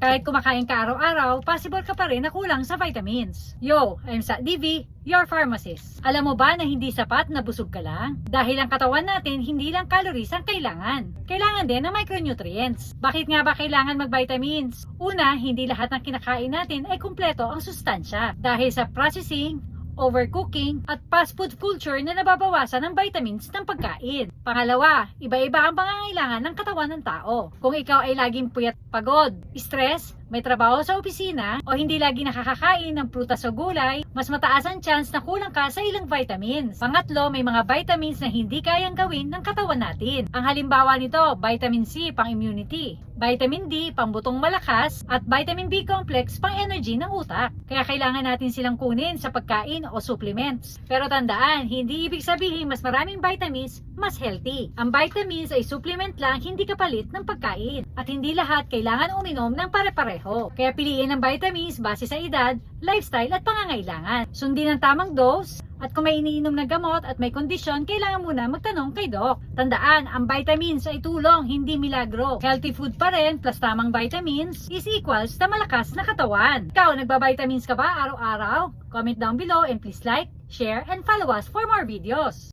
Kahit kumakain ka araw-araw, possible ka pa rin na kulang sa vitamins. Yo, I'm Sat DV, your pharmacist. Alam mo ba na hindi sapat na busog ka lang? Dahil ang katawan natin hindi lang calories ang kailangan. Kailangan din ng micronutrients. Bakit nga ba kailangan mag-vitamins? Una, hindi lahat ng kinakain natin ay kumpleto ang sustansya. Dahil sa processing, overcooking, at fast food culture na nababawasan ng vitamins ng pagkain. Pangalawa, iba-iba ang pangangailangan ng katawan ng tao. Kung ikaw ay laging puyat, pagod, stress, may trabaho sa opisina, o hindi lagi nakakakain ng prutas o gulay, mas mataas ang chance na kulang ka sa ilang vitamins. Pangatlo, may mga vitamins na hindi kayang gawin ng katawan natin. Ang halimbawa nito, vitamin C pang immunity, vitamin D pang butong malakas, at vitamin B complex pang energy ng utak. Kaya kailangan natin silang kunin sa pagkain o supplements. Pero tandaan, hindi ibig sabihin mas maraming vitamins, mas healthy. Ang vitamins ay supplement lang, hindi kapalit ng pagkain. At hindi lahat kailangan uminom ng pare-pareho. Kaya piliin ang vitamins base sa edad, lifestyle at pangangailangan. Sundin ang tamang dose, at kung may iniinom na gamot at may kondisyon, kailangan muna magtanong kay doc. Tandaan, ang vitamins ay tulong, hindi milagro. Healthy food pa rin plus tamang vitamins is equals na malakas na katawan. Ikaw, nagba-vitamins ka ba araw-araw? Comment down below and please like, share, and follow us for more videos.